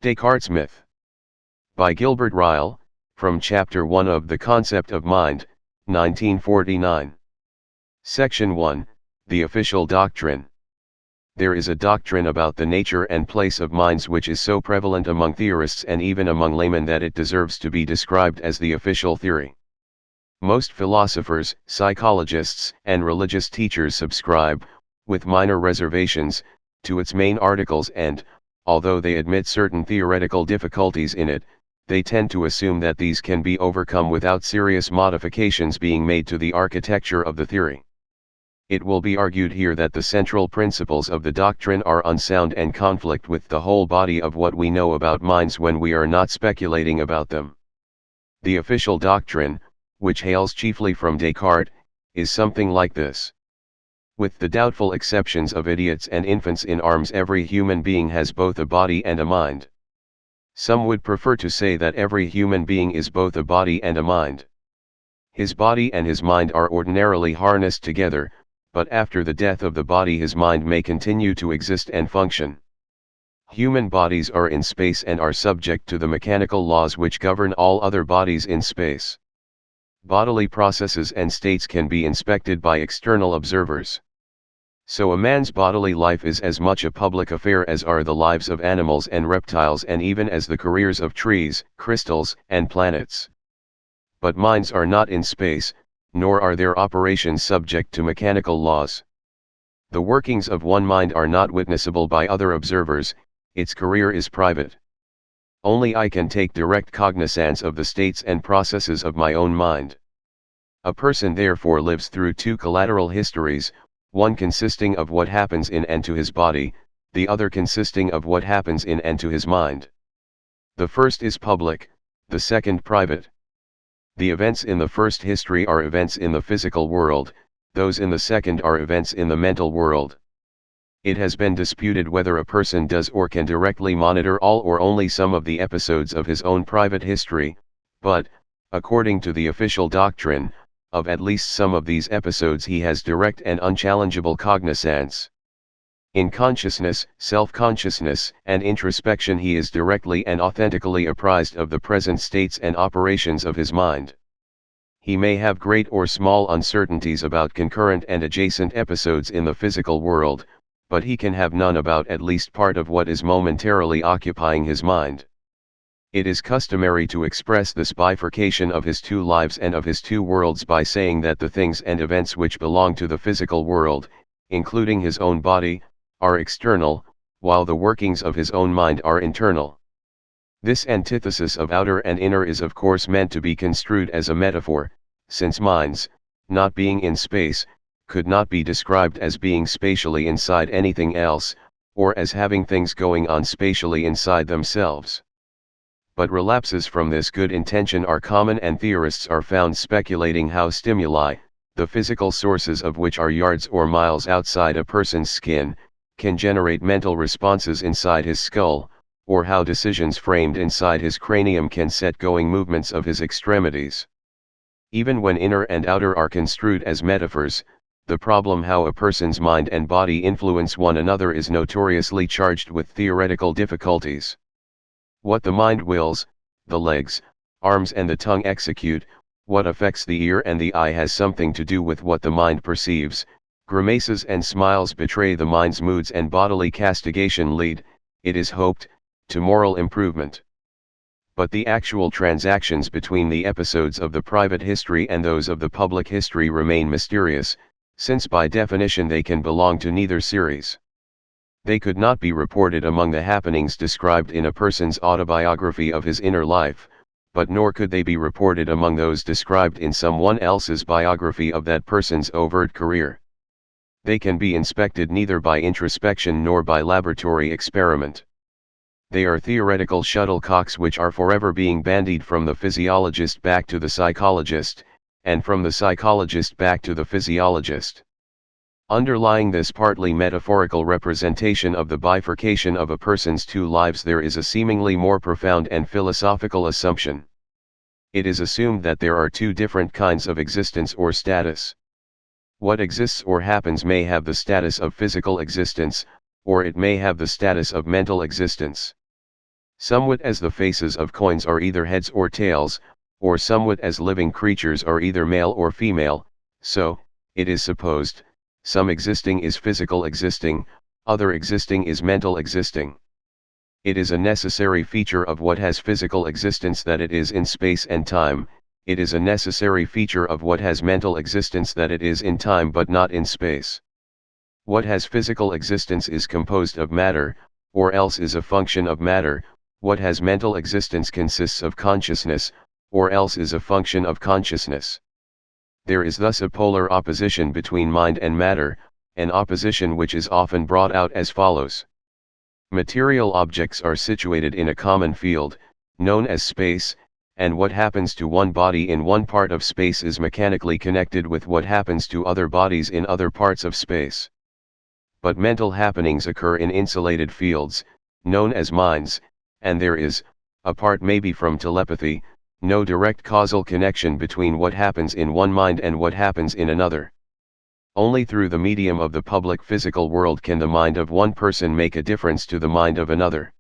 Descartes Myth. By Gilbert Ryle, from Chapter 1 of The Concept of Mind, 1949. Section 1, The Official Doctrine. There is a doctrine about the nature and place of minds which is so prevalent among theorists and even among laymen that it deserves to be described as the official theory. Most philosophers, psychologists, and religious teachers subscribe, with minor reservations, to its main articles and, although they admit certain theoretical difficulties in it, they tend to assume that these can be overcome without serious modifications being made to the architecture of the theory. It will be argued here that the central principles of the doctrine are unsound and conflict with the whole body of what we know about minds when we are not speculating about them. The official doctrine, which hails chiefly from Descartes, is something like this. With the doubtful exceptions of idiots and infants in arms, every human being has both a body and a mind. Some would prefer to say that every human being is both a body and a mind. His body and his mind are ordinarily harnessed together, but after the death of the body his mind may continue to exist and function. Human bodies are in space and are subject to the mechanical laws which govern all other bodies in space. Bodily processes and states can be inspected by external observers. So a man's bodily life is as much a public affair as are the lives of animals and reptiles and even as the careers of trees, crystals, and planets. But minds are not in space, nor are their operations subject to mechanical laws. The workings of one mind are not witnessable by other observers, its career is private. Only I can take direct cognizance of the states and processes of my own mind. A person therefore lives through two collateral histories, one consisting of what happens in and to his body, the other consisting of what happens in and to his mind. The first is public, the second private. The events in the first history are events in the physical world, those in the second are events in the mental world. It has been disputed whether a person does or can directly monitor all or only some of the episodes of his own private history, but, according to the official doctrine, of at least some of these episodes he has direct and unchallengeable cognizance. In consciousness, self-consciousness, and introspection he is directly and authentically apprised of the present states and operations of his mind. He may have great or small uncertainties about concurrent and adjacent episodes in the physical world, but he can have none about at least part of what is momentarily occupying his mind. It is customary to express this bifurcation of his two lives and of his two worlds by saying that the things and events which belong to the physical world, including his own body, are external, while the workings of his own mind are internal. This antithesis of outer and inner is of course meant to be construed as a metaphor, since minds, not being in space, could not be described as being spatially inside anything else, or as having things going on spatially inside themselves. But relapses from this good intention are common and theorists are found speculating how stimuli, the physical sources of which are yards or miles outside a person's skin, can generate mental responses inside his skull, or how decisions framed inside his cranium can set going movements of his extremities. Even when inner and outer are construed as metaphors, the problem how a person's mind and body influence one another is notoriously charged with theoretical difficulties. What the mind wills, the legs, arms and the tongue execute, what affects the ear and the eye has something to do with what the mind perceives. Grimaces and smiles betray the mind's moods and bodily castigation lead, it is hoped, to moral improvement. But the actual transactions between the episodes of the private history and those of the public history remain mysterious, since by definition they can belong to neither series. They could not be reported among the happenings described in a person's autobiography of his inner life, but nor could they be reported among those described in someone else's biography of that person's overt career. They can be inspected neither by introspection nor by laboratory experiment. They are theoretical shuttlecocks which are forever being bandied from the physiologist back to the psychologist, and from the psychologist back to the physiologist. Underlying this partly metaphorical representation of the bifurcation of a person's two lives there is a seemingly more profound and philosophical assumption. It is assumed that there are two different kinds of existence or status. What exists or happens may have the status of physical existence, or it may have the status of mental existence. Somewhat as the faces of coins are either heads or tails, or somewhat as living creatures are either male or female, so, it is supposed, some existing is physical existing, other existing is mental existing. It is a necessary feature of what has physical existence that it is in space and time, it is a necessary feature of what has mental existence that it is in time but not in space. What has physical existence is composed of matter, or else is a function of matter, what has mental existence consists of consciousness, or else is a function of consciousness. There is thus a polar opposition between mind and matter, an opposition which is often brought out as follows. Material objects are situated in a common field, known as space, and what happens to one body in one part of space is mechanically connected with what happens to other bodies in other parts of space. But mental happenings occur in insulated fields, known as minds, and there is, apart maybe from telepathy, no direct causal connection between what happens in one mind and what happens in another. Only through the medium of the public physical world can the mind of one person make a difference to the mind of another.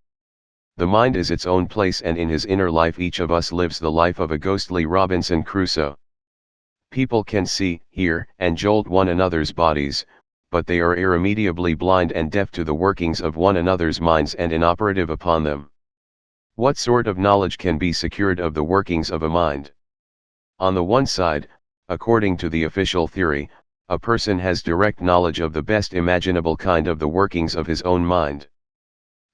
The mind is its own place, and in his inner life each of us lives the life of a ghostly Robinson Crusoe. People can see, hear, and jolt one another's bodies, but they are irremediably blind and deaf to the workings of one another's minds and inoperative upon them. What sort of knowledge can be secured of the workings of a mind? On the one side, according to the official theory, a person has direct knowledge of the best imaginable kind of the workings of his own mind.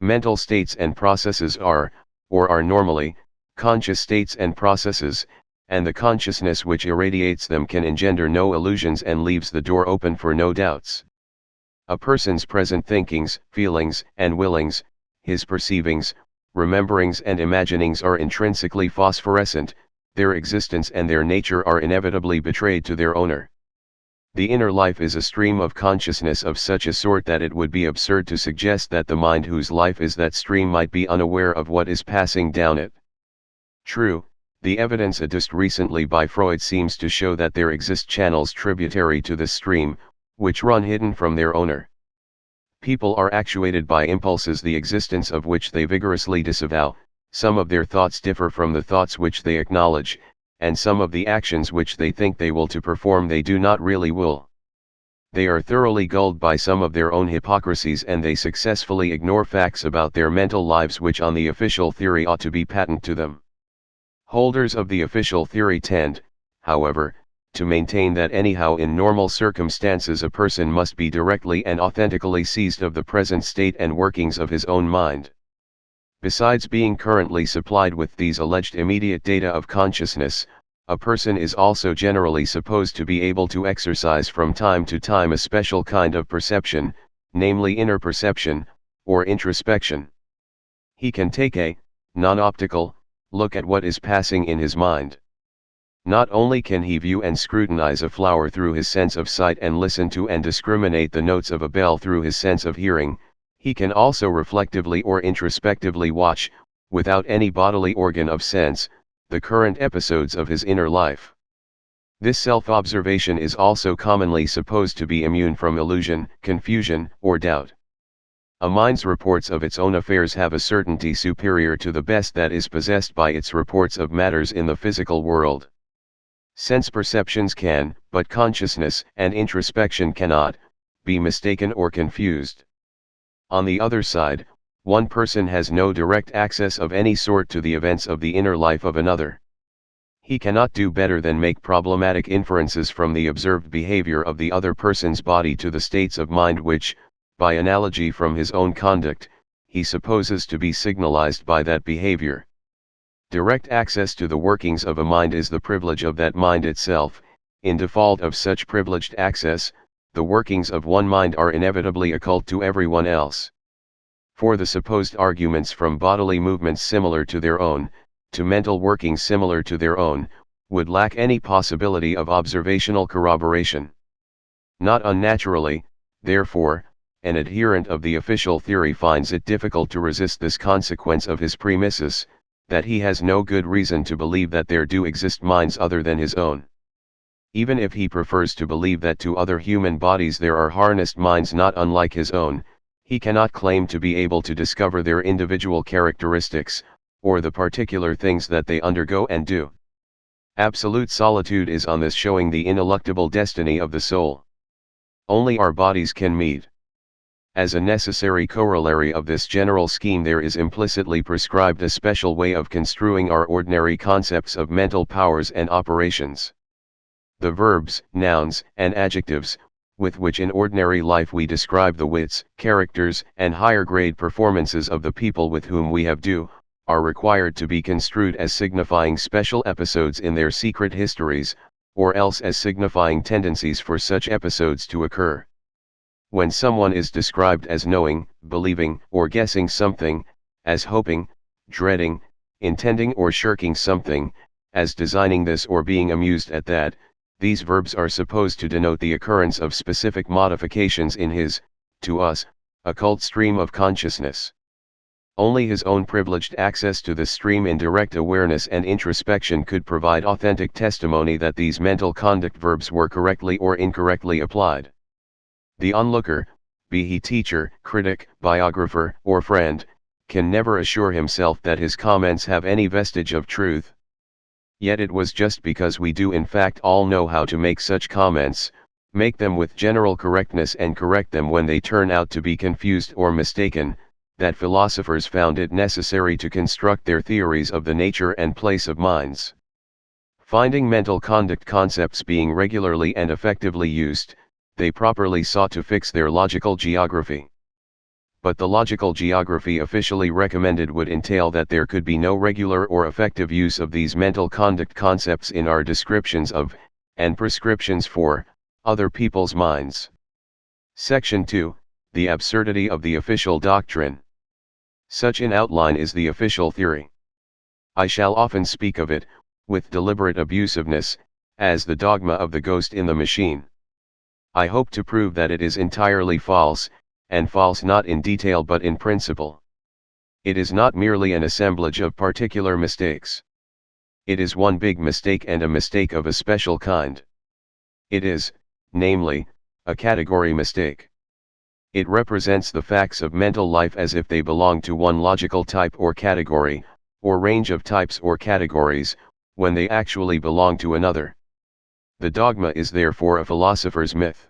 Mental states and processes are, or are normally, conscious states and processes, and the consciousness which irradiates them can engender no illusions and leaves the door open for no doubts. A person's present thinkings, feelings, and willings, his perceivings, rememberings and imaginings are intrinsically phosphorescent, their existence and their nature are inevitably betrayed to their owner. The inner life is a stream of consciousness of such a sort that it would be absurd to suggest that the mind whose life is that stream might be unaware of what is passing down it. True, the evidence adduced recently by Freud seems to show that there exist channels tributary to this stream, which run hidden from their owner. People are actuated by impulses the existence of which they vigorously disavow, some of their thoughts differ from the thoughts which they acknowledge, and some of the actions which they think they will to perform they do not really will. They are thoroughly gulled by some of their own hypocrisies, and they successfully ignore facts about their mental lives which on the official theory ought to be patent to them. Holders of the official theory tend, however, to maintain that anyhow in normal circumstances a person must be directly and authentically seized of the present state and workings of his own mind. Besides being currently supplied with these alleged immediate data of consciousness, a person is also generally supposed to be able to exercise from time to time a special kind of perception, namely inner perception, or introspection. He can take a non-optical look at what is passing in his mind. Not only can he view and scrutinize a flower through his sense of sight and listen to and discriminate the notes of a bell through his sense of hearing, he can also reflectively or introspectively watch, without any bodily organ of sense, the current episodes of his inner life. This self-observation is also commonly supposed to be immune from illusion, confusion, or doubt. A mind's reports of its own affairs have a certainty superior to the best that is possessed by its reports of matters in the physical world. Sense perceptions can, but consciousness and introspection cannot, be mistaken or confused. On the other side, one person has no direct access of any sort to the events of the inner life of another. He cannot do better than make problematic inferences from the observed behavior of the other person's body to the states of mind which, by analogy from his own conduct, he supposes to be signalized by that behavior. Direct access to the workings of a mind is the privilege of that mind itself. In default of such privileged access, the workings of one mind are inevitably occult to everyone else. For the supposed arguments from bodily movements similar to their own, to mental workings similar to their own, would lack any possibility of observational corroboration. Not unnaturally, therefore, an adherent of the official theory finds it difficult to resist this consequence of his premises, that he has no good reason to believe that there do exist minds other than his own. Even if he prefers to believe that to other human bodies there are harnessed minds not unlike his own, He cannot claim to be able to discover their individual characteristics, or the particular things that they undergo and do. Absolute solitude is on this showing the ineluctable destiny of the soul. Only our bodies can meet. As a necessary corollary of this general scheme, there is implicitly prescribed a special way of construing our ordinary concepts of mental powers and operations. The verbs, nouns, and adjectives, with which in ordinary life we describe the wits, characters, and higher grade performances of the people with whom we have do, are required to be construed as signifying special episodes in their secret histories, or else as signifying tendencies for such episodes to occur. When someone is described as knowing, believing, or guessing something, as hoping, dreading, intending or shirking something, as designing this or being amused at that, these verbs are supposed to denote the occurrence of specific modifications in his, to us, occult stream of consciousness. Only his own privileged access to the stream in direct awareness and introspection could provide authentic testimony that these mental conduct verbs were correctly or incorrectly applied. The onlooker, be he teacher, critic, biographer, or friend, can never assure himself that his comments have any vestige of truth. Yet it was just because we do in fact all know how to make such comments, make them with general correctness and correct them when they turn out to be confused or mistaken, that philosophers found it necessary to construct their theories of the nature and place of minds. Finding mental conduct concepts being regularly and effectively used, they properly sought to fix their logical geography. But the logical geography officially recommended would entail that there could be no regular or effective use of these mental conduct concepts in our descriptions of, and prescriptions for, other people's minds. Section 2, The Absurdity of the Official Doctrine. Such in outline is the official theory. I shall often speak of it, with deliberate abusiveness, as the dogma of the ghost in the machine. I hope to prove that it is entirely false, and false not in detail but in principle. It is not merely an assemblage of particular mistakes. It is one big mistake, and a mistake of a special kind. It is, namely, a category mistake. It represents the facts of mental life as if they belong to one logical type or category, or range of types or categories, when they actually belong to another. The dogma is therefore a philosopher's myth.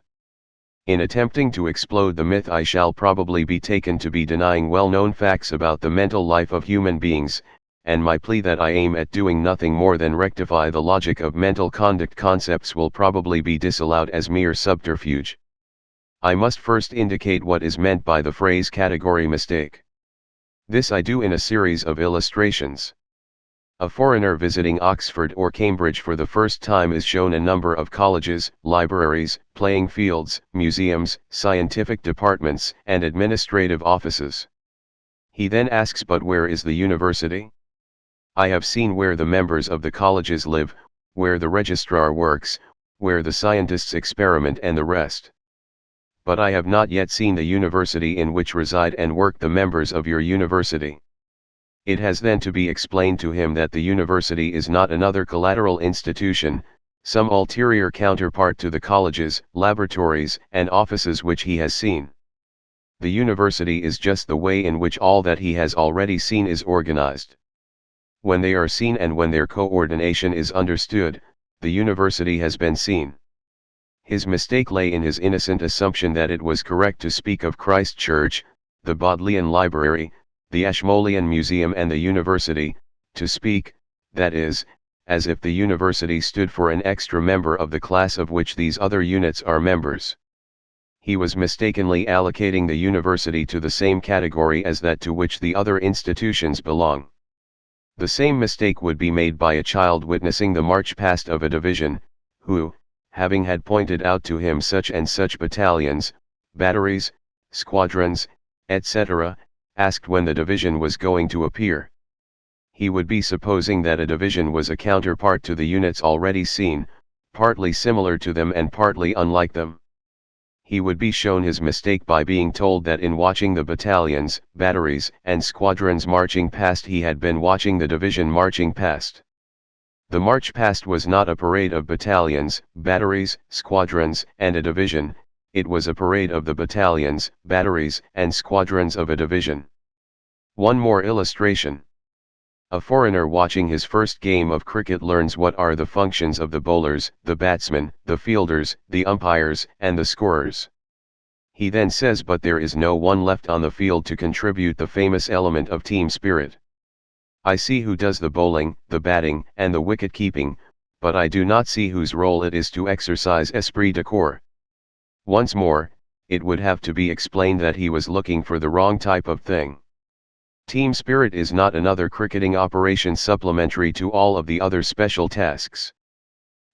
In attempting to explode the myth, I shall probably be taken to be denying well-known facts about the mental life of human beings, and my plea that I aim at doing nothing more than rectify the logic of mental conduct concepts will probably be disallowed as mere subterfuge. I must first indicate what is meant by the phrase category mistake. This I do in a series of illustrations. A foreigner visiting Oxford or Cambridge for the first time is shown a number of colleges, libraries, playing fields, museums, scientific departments, and administrative offices. He then asks, but where is the university? I have seen where the members of the colleges live, where the registrar works, where the scientists experiment and the rest. But I have not yet seen the university in which reside and work the members of your university. It has then to be explained to him that the university is not another collateral institution, some ulterior counterpart to the colleges, laboratories, and offices which he has seen. The university is just the way in which all that he has already seen is organized. When they are seen and when their coordination is understood, the university has been seen. His mistake lay in his innocent assumption that it was correct to speak of Christ Church, the Bodleian Library, the Ashmolean Museum and the University, to speak, that is, as if the University stood for an extra member of the class of which these other units are members. He was mistakenly allocating the University to the same category as that to which the other institutions belong. The same mistake would be made by a child witnessing the march past of a division, who, having had pointed out to him such and such battalions, batteries, squadrons, etc., asked when the division was going to appear. He would be supposing that a division was a counterpart to the units already seen, partly similar to them and partly unlike them. He would be shown his mistake by being told that in watching the battalions, batteries, and squadrons marching past he had been watching the division marching past. The march past was not a parade of battalions, batteries, squadrons, and a division. it was a parade of the battalions, batteries, and squadrons of a division. One more illustration. A foreigner watching his first game of cricket learns what are the functions of the bowlers, the batsmen, the fielders, the umpires, and the scorers. He then says, but there is no one left on the field to contribute the famous element of team spirit. I see who does the bowling, the batting, and the wicket-keeping, but I do not see whose role it is to exercise esprit de corps. Once more, it would have to be explained that he was looking for the wrong type of thing. Team spirit is not another cricketing operation supplementary to all of the other special tasks.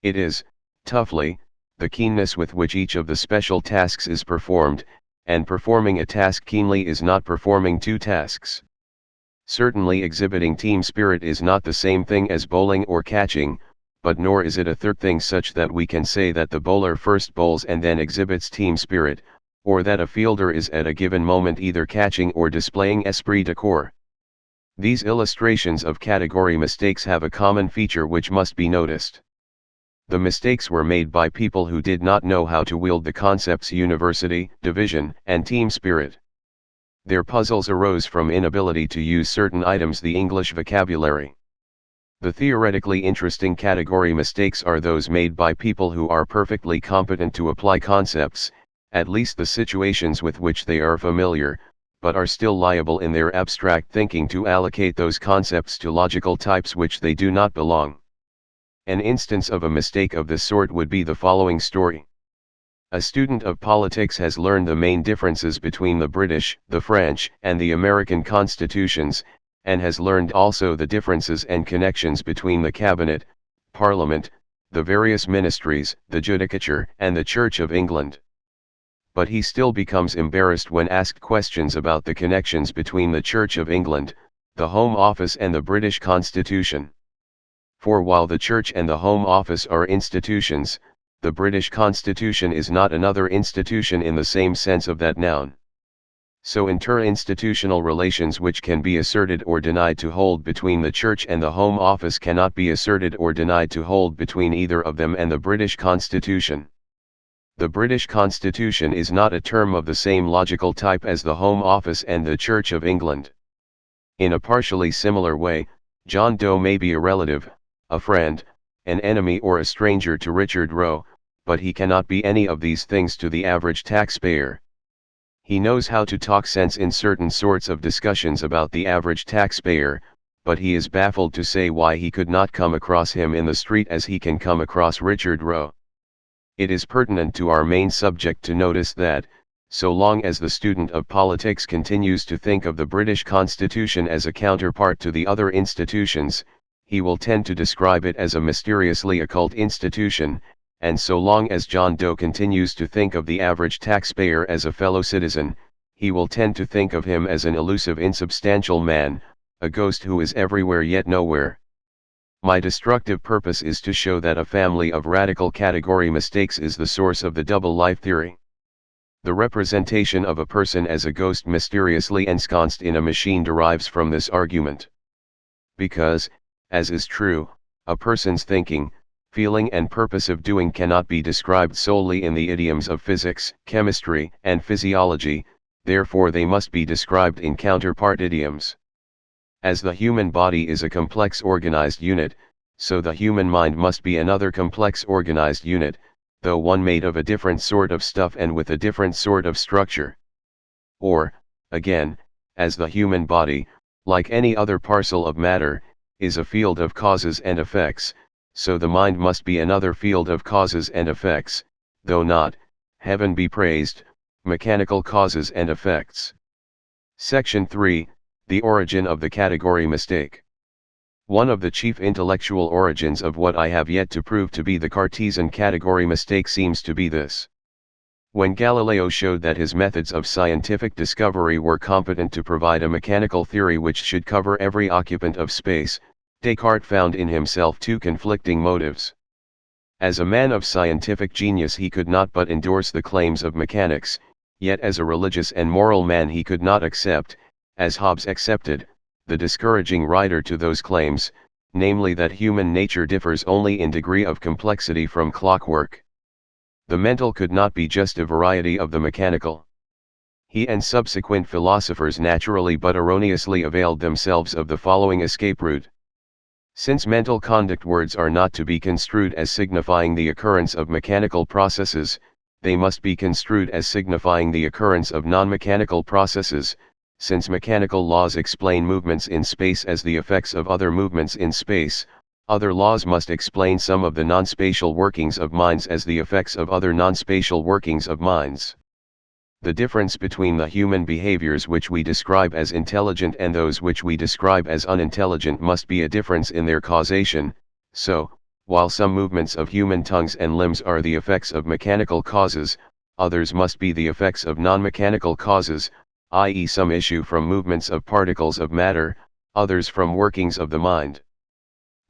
It is, toughly, the keenness with which each of the special tasks is performed, and performing a task keenly is not performing two tasks. Certainly exhibiting team spirit is not the same thing as bowling or catching, but nor is it a third thing such that we can say that the bowler first bowls and then exhibits team spirit, or that a fielder is at a given moment either catching or displaying esprit de corps. These illustrations of category mistakes have a common feature which must be noticed. The mistakes were made by people who did not know how to wield the concepts university, division, and team spirit. Their puzzles arose from inability to use certain items the English vocabulary. The theoretically interesting category mistakes are those made by people who are perfectly competent to apply concepts, at least the situations with which they are familiar, but are still liable in their abstract thinking to allocate those concepts to logical types which they do not belong. An instance of a mistake of this sort would be the following story. A student of politics has learned the main differences between the British, the French, and the American constitutions, and has learned also the differences and connections between the cabinet, parliament, the various ministries, the judicature, and the Church of England. But he still becomes embarrassed when asked questions about the connections between the Church of England, the Home Office, and the British Constitution. For while the Church and the Home Office are institutions, the British Constitution is not another institution in the same sense of that noun. So inter-institutional relations which can be asserted or denied to hold between the Church and the Home Office cannot be asserted or denied to hold between either of them and the British Constitution. The British Constitution is not a term of the same logical type as the Home Office and the Church of England. In a partially similar way, John Doe may be a relative, a friend, an enemy, or a stranger to Richard Roe, but he cannot be any of these things to the average taxpayer. He knows how to talk sense in certain sorts of discussions about the average taxpayer, but he is baffled to say why he could not come across him in the street as he can come across Richard Roe. It is pertinent to our main subject to notice that, so long as the student of politics continues to think of the British Constitution as a counterpart to the other institutions, he will tend to describe it as a mysteriously occult institution, and so long as John Doe continues to think of the average taxpayer as a fellow citizen, he will tend to think of him as an elusive insubstantial man, a ghost who is everywhere yet nowhere. My destructive purpose is to show that a family of radical category mistakes is the source of the double life theory. The representation of a person as a ghost mysteriously ensconced in a machine derives from this argument. Because, as is true, a person's thinking, feeling, and purpose of doing cannot be described solely in the idioms of physics, chemistry, and physiology, therefore they must be described in counterpart idioms. As the human body is a complex organized unit, so the human mind must be another complex organized unit, though one made of a different sort of stuff and with a different sort of structure. Or, again, as the human body, like any other parcel of matter, is a field of causes and effects, so the mind must be another field of causes and effects, though not, heaven be praised, mechanical causes and effects. Section 3, The Origin of the Category Mistake. One of the chief intellectual origins of what I have yet to prove to be the Cartesian category mistake seems to be this. When Galileo showed that his methods of scientific discovery were competent to provide a mechanical theory which should cover every occupant of space, Descartes found in himself two conflicting motives. As a man of scientific genius he could not but endorse the claims of mechanics, yet as a religious and moral man he could not accept, as Hobbes accepted, the discouraging rider to those claims, namely that human nature differs only in degree of complexity from clockwork. The mental could not be just a variety of the mechanical. He and subsequent philosophers naturally but erroneously availed themselves of the following escape route. Since mental conduct words are not to be construed as signifying the occurrence of mechanical processes, they must be construed as signifying the occurrence of non-mechanical processes, since mechanical laws explain movements in space as the effects of other movements in space. Other laws must explain some of the non-spatial workings of minds as the effects of other non-spatial workings of minds. The difference between the human behaviors which we describe as intelligent and those which we describe as unintelligent must be a difference in their causation. So, while some movements of human tongues and limbs are the effects of mechanical causes, others must be the effects of non-mechanical causes, i.e. some issue from movements of particles of matter, others from workings of the mind.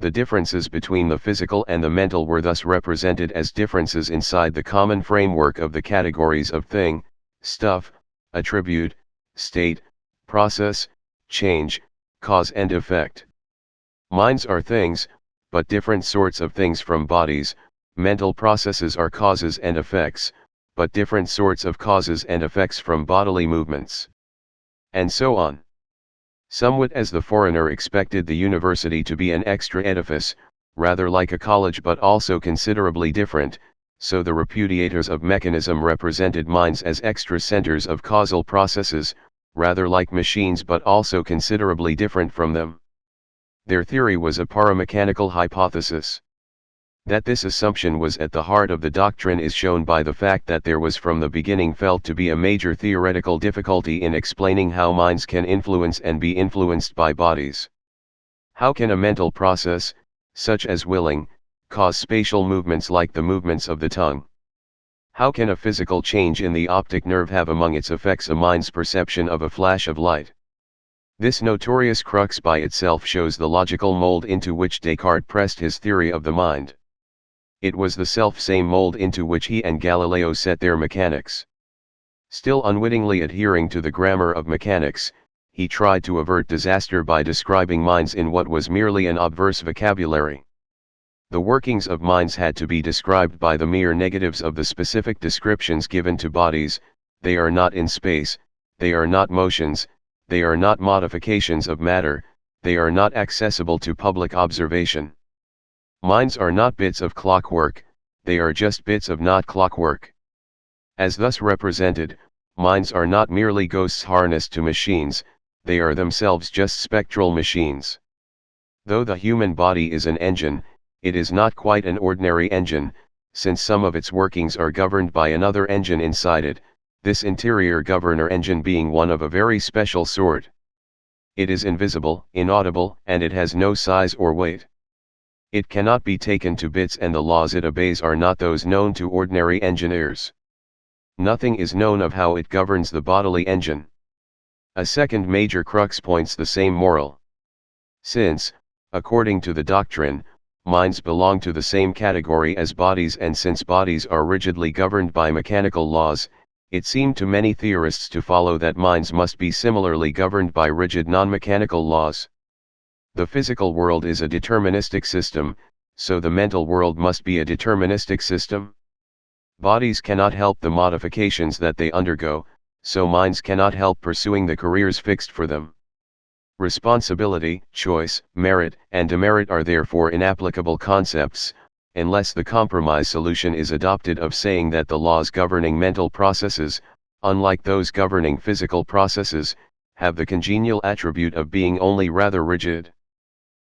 The differences between the physical and the mental were thus represented as differences inside the common framework of the categories of thing, stuff, attribute, state, process, change, cause and effect. Minds are things, but different sorts of things from bodies. Mental processes are causes and effects, but different sorts of causes and effects from bodily movements. And so on. Somewhat as the foreigner expected the university to be an extra edifice, rather like a college but also considerably different, so the repudiators of mechanism represented minds as extra centers of causal processes, rather like machines but also considerably different from them. Their theory was a paramechanical hypothesis. That this assumption was at the heart of the doctrine is shown by the fact that there was from the beginning felt to be a major theoretical difficulty in explaining how minds can influence and be influenced by bodies. How can a mental process, such as willing, cause spatial movements like the movements of the tongue? How can a physical change in the optic nerve have among its effects a mind's perception of a flash of light? This notorious crux by itself shows the logical mold into which Descartes pressed his theory of the mind. It was the self-same mold into which he and Galileo set their mechanics. Still unwittingly adhering to the grammar of mechanics, he tried to avert disaster by describing minds in what was merely an obverse vocabulary. The workings of minds had to be described by the mere negatives of the specific descriptions given to bodies. They are not in space, they are not motions, they are not modifications of matter, they are not accessible to public observation. Minds are not bits of clockwork, they are just bits of not clockwork. As thus represented, minds are not merely ghosts harnessed to machines, they are themselves just spectral machines. Though the human body is an engine, it is not quite an ordinary engine, since some of its workings are governed by another engine inside it, this interior governor engine being one of a very special sort. It is invisible, inaudible, and it has no size or weight. It cannot be taken to bits and the laws it obeys are not those known to ordinary engineers. Nothing is known of how it governs the bodily engine. A second major crux points the same moral. Since, according to the doctrine, minds belong to the same category as bodies and since bodies are rigidly governed by mechanical laws, it seemed to many theorists to follow that minds must be similarly governed by rigid non-mechanical laws. The physical world is a deterministic system, so the mental world must be a deterministic system. Bodies cannot help the modifications that they undergo, so minds cannot help pursuing the careers fixed for them. Responsibility, choice, merit, and demerit are therefore inapplicable concepts, unless the compromise solution is adopted of saying that the laws governing mental processes, unlike those governing physical processes, have the congenial attribute of being only rather rigid.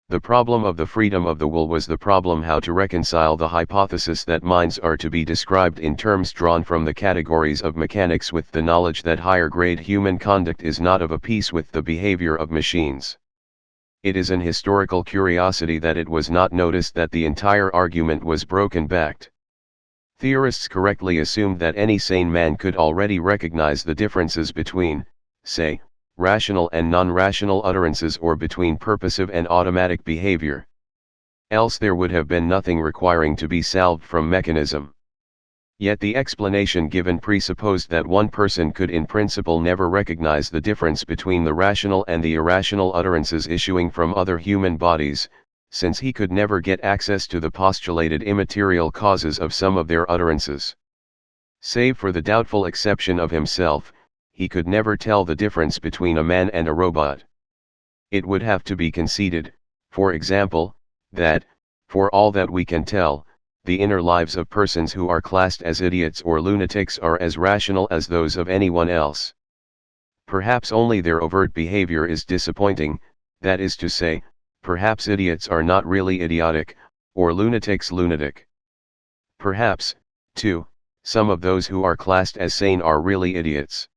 The problem of the freedom of the will was the problem how to reconcile the hypothesis that minds are to be described in terms drawn from the categories of mechanics with the knowledge that higher-grade human conduct is not of a piece with the behavior of machines. It is an historical curiosity that it was not noticed that the entire argument was broken-backed. Theorists correctly assumed that any sane man could already recognize the differences between, say, rational and non-rational utterances or between purposive and automatic behavior. Else there would have been nothing requiring to be salved from mechanism. Yet the explanation given presupposed that one person could in principle never recognize the difference between the rational and the irrational utterances issuing from other human bodies, since he could never get access to the postulated immaterial causes of some of their utterances. Save for the doubtful exception of himself, he could never tell the difference between a man and a robot. It would have to be conceded, for example, that, for all that we can tell, the inner lives of persons who are classed as idiots or lunatics are as rational as those of anyone else. Perhaps only their overt behavior is disappointing, that is to say, perhaps idiots are not really idiotic, or lunatics lunatic. Perhaps, too, some of those who are classed as sane are really idiots.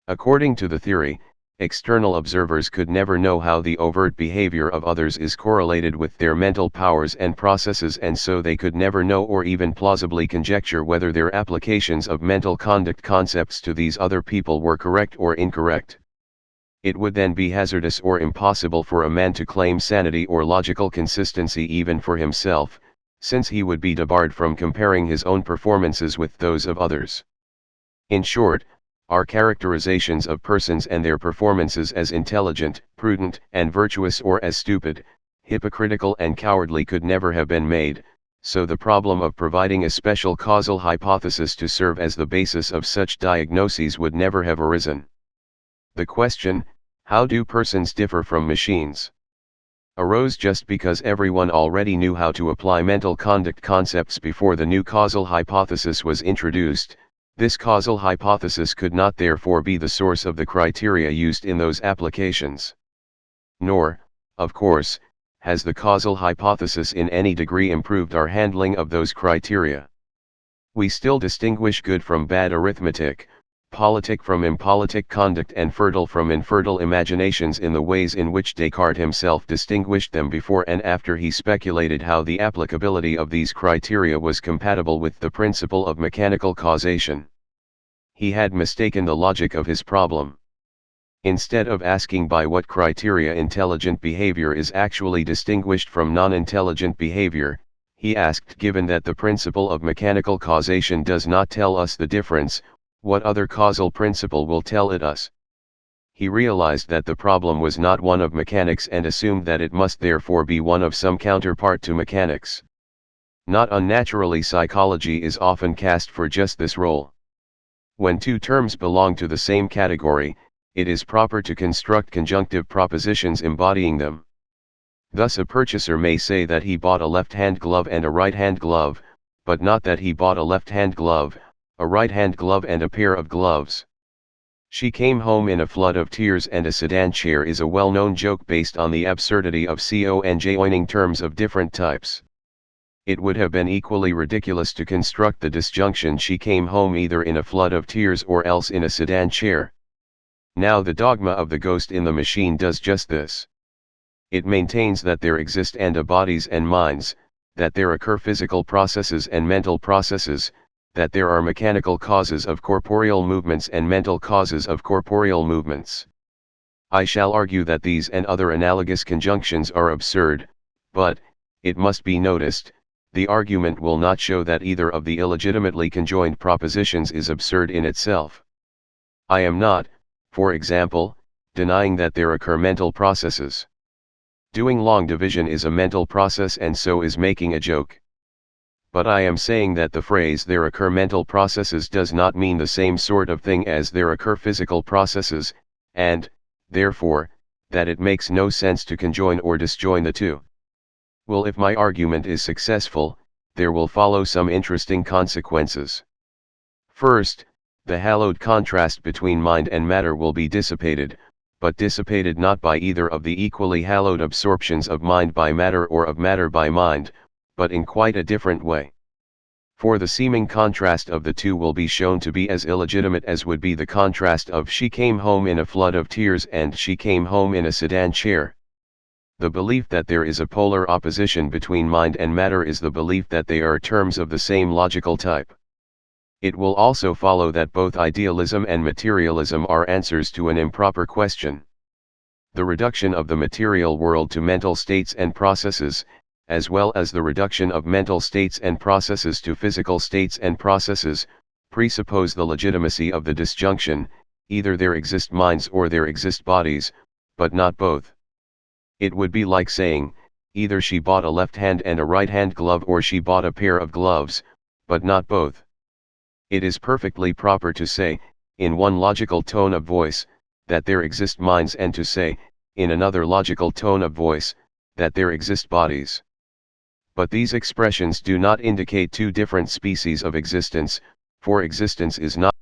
According to the theory, external observers could never know how the overt behavior of others is correlated with their mental powers and processes, and so they could never know or even plausibly conjecture whether their applications of mental conduct concepts to these other people were correct or incorrect. It would then be hazardous or impossible for a man to claim sanity or logical consistency even for himself, since he would be debarred from comparing his own performances with those of others. In short, our characterizations of persons and their performances as intelligent, prudent, and virtuous, or as stupid, hypocritical and cowardly could never have been made, so the problem of providing a special causal hypothesis to serve as the basis of such diagnoses would never have arisen. The question, how do persons differ from machines, arose just because everyone already knew how to apply mental conduct concepts before the new causal hypothesis was introduced. This causal hypothesis could not therefore be the source of the criteria used in those applications. Nor, of course, has the causal hypothesis in any degree improved our handling of those criteria. We still distinguish good from bad arithmetic, politic from impolitic conduct, and fertile from infertile imaginations in the ways in which Descartes himself distinguished them before and after he speculated how the applicability of these criteria was compatible with the principle of mechanical causation. He had mistaken the logic of his problem. Instead of asking by what criteria intelligent behavior is actually distinguished from non-intelligent behavior, he asked, given that the principle of mechanical causation does not tell us the difference, what other causal principle will tell it us? He realized that the problem was not one of mechanics and assumed that it must therefore be one of some counterpart to mechanics. Not unnaturally, psychology is often cast for just this role. When two terms belong to the same category, it is proper to construct conjunctive propositions embodying them. Thus a purchaser may say that he bought a left-hand glove and a right-hand glove, but not that he bought a left-hand glove, a right-hand glove, and a pair of gloves. She came home in a flood of tears and a sedan chair is a well-known joke based on the absurdity of conjoining terms of different types. It would have been equally ridiculous to construct the disjunction she came home either in a flood of tears or else in a sedan chair. Now the dogma of the ghost in the machine does just this. It maintains that there exist bodies and minds, that there occur physical processes and mental processes, that there are mechanical causes of corporeal movements and mental causes of corporeal movements. I shall argue that these and other analogous conjunctions are absurd, but, it must be noticed, the argument will not show that either of the illegitimately conjoined propositions is absurd in itself. I am not, for example, denying that there occur mental processes. Doing long division is a mental process and so is making a joke. But I am saying that the phrase "there occur mental processes" does not mean the same sort of thing as "there occur physical processes," and, therefore, that it makes no sense to conjoin or disjoin the two. Well, if my argument is successful, there will follow some interesting consequences. First, the hallowed contrast between mind and matter will be dissipated, but dissipated not by either of the equally hallowed absorptions of mind by matter or of matter by mind, but in quite a different way. For the seeming contrast of the two will be shown to be as illegitimate as would be the contrast of "she came home in a flood of tears" and "she came home in a sedan chair." The belief that there is a polar opposition between mind and matter is the belief that they are terms of the same logical type. It will also follow that both idealism and materialism are answers to an improper question. The reduction of the material world to mental states and processes, as well as the reduction of mental states and processes to physical states and processes, presuppose the legitimacy of the disjunction, either there exist minds or there exist bodies, but not both. It would be like saying, either she bought a left hand and a right hand glove or she bought a pair of gloves, but not both. it is perfectly proper to say, in one logical tone of voice, that there exist minds, and to say, in another logical tone of voice, that there exist bodies. But these expressions do not indicate two different species of existence, for existence is not